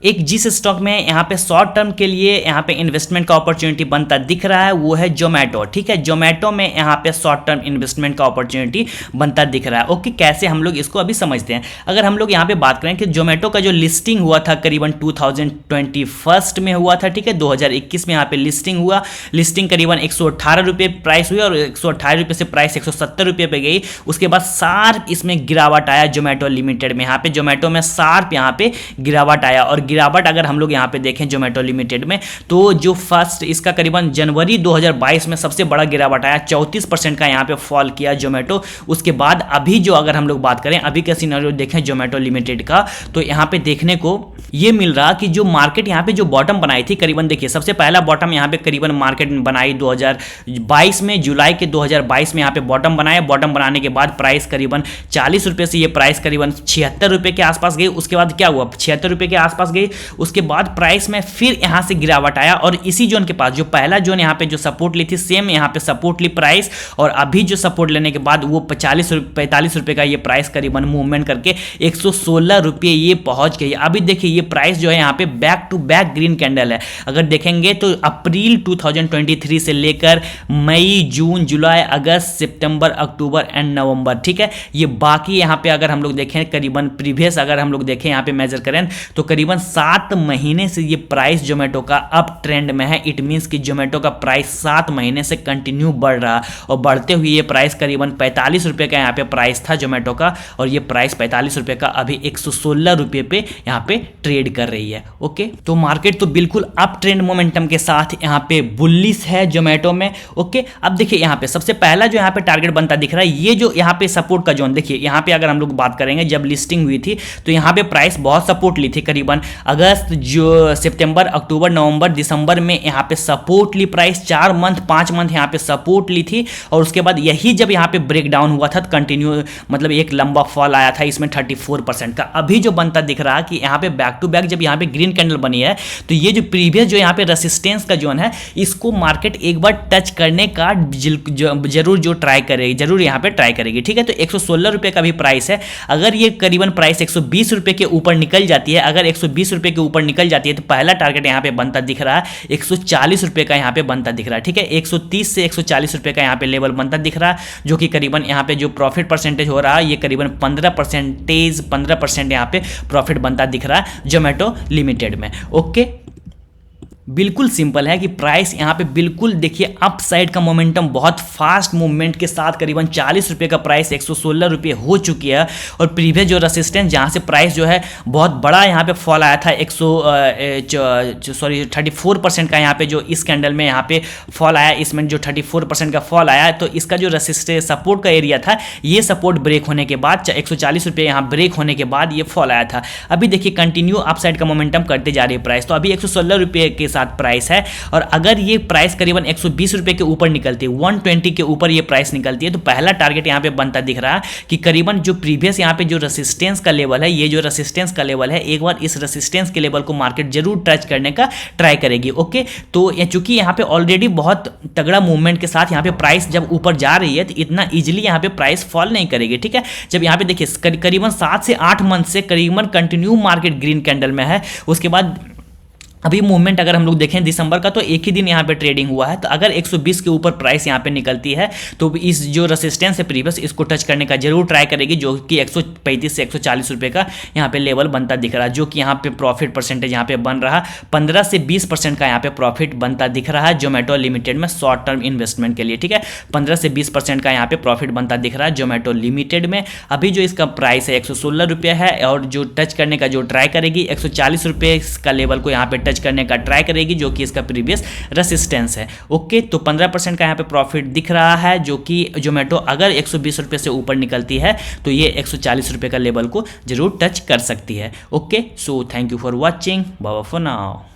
एक जिस स्टॉक में यहाँ पे शॉर्ट टर्म के लिए यहाँ पे इन्वेस्टमेंट का अपॉर्चुनिटी बनता दिख रहा है वो है जोमेटो। ठीक है, जोमेटो में यहाँ पे शॉर्ट टर्म इन्वेस्टमेंट का अपॉर्चुनिटी बनता दिख रहा है। ओके, कैसे हम लोग इसको अभी समझते हैं। अगर हम लोग यहाँ पे बात करें कि जोमेटो का जो लिस्टिंग हुआ था करीबन 2021 में हुआ था। ठीक है, 2021 में यहाँ पे लिस्टिंग हुआ। लिस्टिंग करीबन 118 रुपये प्राइस हुई और 118 रुपये से प्राइस 170 रुपये पे गई। उसके बाद शार्प इसमें गिरावट आया जोमेटो लिमिटेड में। यहाँ पे जोमेटो में शार्प यहाँ पे गिरावट आया और गिरावट अगर हम लोग यहाँ पे देखें जोमेटो लिमिटेड में तो जो फर्स्ट इसका करीबन जनवरी 2022 में सबसे बड़ा गिरावट आया, 34% का यहाँ पे फॉल किया जोमेटो। उसके बाद अभी जो अगर हम लोग बात करें अभी का सिनेरियो देखें जोमेटो लिमिटेड का तो यहाँ पे देखने को ये मिल रहा कि जो मार्केट यहाँ पे जो बॉटम बनाई थी करीबन, देखिए सबसे पहला बॉटम यहाँ पे करीबन मार्केट बनाई 2022 में, जुलाई के 2022 में यहाँ पे बॉटम बनाया। बॉटम बनाने के बाद प्राइस करीबन 40 रुपये से ये प्राइस करीबन 76 रुपये के आसपास गई। उसके बाद क्या हुआ, 76 रुपये के आसपास गई। उसके बाद प्राइस में फिर यहाँ से गिरावट आया और इसी जोन के पास जो पहला जोन यहाँ पे जो सपोर्ट ली थी सेम यहाँ पे सपोर्ट ली प्राइस और अभी जो सपोर्ट लेने के बाद वो 45 रुपये का ये प्राइस करीबन मूवमेंट करके 116 रुपये ये पहुंच गई। अभी देखिए ये प्राइस जो है यहाँ पे back to back green candle है। अगर देखेंगे तो अप्रैल 2023 से लेकर मई, जून, जुलाई, अगस्त, सितंबर, अक्टूबर एंड नवंबर, ठीक है, ये बाकी यहाँ पे अगर हम लोग देखें करीबन प्रीवियस अगर हम लोग देखें यहाँ पे मेजर करें तो करीबन 7 महीने से ये प्राइस जोमेटो का अप ट्रेंड में है। इट मीन्स कि जोमेटो का प्राइस 7 महीने से कंटिन्यू बढ़ रहा और बढ़ते हुए ये प्राइस करीबन 45 रुपये का यहाँ पे प्राइस था जोमेटो का और ये प्राइस 45 रुपये का अभी 116 रुपये पे यहाँ पे ट्रेड कर रही है। ओके, तो मार्केट तो बिल्कुल अप ट्रेंड मोमेंटम के साथ यहाँ पे बुलिश है जोमेटो में। ओके, अब देखिए यहाँ पे सबसे पहला जो यहाँ पे टारगेट बनता दिख रहा है ये जो यहाँ पे सपोर्ट का जोन, देखिए यहाँ पे अगर हम लोग बात करेंगे जब लिस्टिंग हुई थी तो यहाँ पे प्राइस बहुत सपोर्ट ली थी करीबन अगस्त, जो सितंबर, अक्टूबर, नवंबर, दिसंबर में यहाँ पे सपोर्ट ली प्राइस 4 मंथ 5 मंथ यहाँ पे सपोर्ट ली थी और उसके बाद यही जब यहाँ पे ब्रेक डाउन हुआ था कंटिन्यू मतलब एक लंबा फॉल आया था इसमें 34% का। अभी जो बनता दिख रहा है कि यहाँ पे बैक टू बैक जब यहाँ पे ग्रीन कैंडल बनी है तो ये जो प्रीवियस जो यहाँ पे रेसिस्टेंस का जोन है इसको मार्केट एक बार टच करने का जरूर जो ट्राई करेगी, जरूर यहाँ पे ट्राई करेगी। ठीक है, तो 116 रुपये का भी प्राइस है। अगर ये करीबन प्राइस 120 रुपये के ऊपर निकल जाती है, अगर 120 रुपये के ऊपर निकल जाती है तो पहला टारगेट यहाँ पे बनता दिख रहा है 140 रुपये का यहाँ पे बनता दिख रहा है। ठीक है, 130 से 140 रुपये का यहाँ पे लेवल बनता दिख रहा है जो कि करीबन यहाँ पे जो प्रॉफिट परसेंटेज हो रहा है ये करीबन 15% यहाँ पे प्रॉफिट बनता दिख रहा है जोमेटो लिमिटेड में। ओके, बिल्कुल सिंपल है कि प्राइस यहाँ पे बिल्कुल देखिए अप साइड का मोमेंटम बहुत फास्ट मूवमेंट के साथ करीबन 40 रुपये का प्राइस 116 रुपये हो चुकी है और प्रीवियस जो रेसिस्टेंस जहाँ से प्राइस जो है बहुत बड़ा यहाँ पे फॉल आया था 34% का यहाँ पे जो इस कैंडल में यहाँ पे फॉल आया, इसमें जो 34% का फॉल आया तो इसका जो रेसिस्टेंस सपोर्ट का एरिया था ये सपोर्ट ब्रेक होने के बाद 140 रुपये यहाँ ब्रेक होने के बाद ये फॉल आया था। अभी देखिए कंटिन्यू अप साइड का मोमेंटम करते जा रही है प्राइस, तो अभी 116 रुपये के साथ प्राइस है और अगर ये प्राइस करीबन 120 रुपये के ऊपर निकलती है, 120 के ऊपर ये प्राइस निकलती है तो पहला टारगेट यहाँ पे बनता दिख रहा है कि करीबन जो प्रीवियस यहाँ पे जो रेसिस्टेंस का लेवल है, ये जो रेसिस्टेंस का लेवल है एक बार इस रेसिस्टेंस के लेवल को मार्केट जरूर टच करने का ट्राई करेगी। ओके, तो चूंकि यहाँ पे ऑलरेडी बहुत तगड़ा मूवमेंट के साथ यहाँ पे प्राइस जब ऊपर जा रही है तो इतना इजिली यहाँ पे प्राइस फॉल नहीं करेगी। ठीक है, जब यहाँ पे देखिए करीबन 7 से 8 मंथ से करीबन कंटिन्यू मार्केट ग्रीन कैंडल में है। उसके बाद अभी मूवमेंट अगर हम लोग देखें दिसंबर का तो एक ही दिन यहाँ पे ट्रेडिंग हुआ है, तो अगर 120 के ऊपर प्राइस यहाँ पे निकलती है तो इस जो रेसिस्टेंस है प्रीवियस इसको टच करने का जरूर ट्राई करेगी जो कि 135 से 140 रुपये का यहाँ पे लेवल बनता दिख रहा है, जो कि यहाँ पे प्रॉफिट परसेंटेज यहाँ पे बन रहा 15 से 20% का यहाँ पे प्रॉफिट बनता दिख रहा है जोमेटो लिमिटेड में शॉर्ट टर्म इन्वेस्टमेंट के लिए। ठीक है, 15 से 20% का यहाँ पे प्रॉफिट बनता दिख रहा है जोमेटो लिमिटेड में। अभी जो इसका प्राइस है 116 रुपये है और जो टच करने का जो ट्राई करेगी 140 रुपये का लेवल को यहाँ पे टच करने का ट्राई करेगी जो कि इसका प्रीवियस रेसिस्टेंस है। ओके, तो 15% का यहाँ पे प्रॉफिट दिख रहा है जो कि जोमेटो अगर 120 रुपये से ऊपर निकलती है तो ये 140 रुपये का लेवल को जरूर टच कर सकती है। Okay, so thank you for watching, bye bye for now.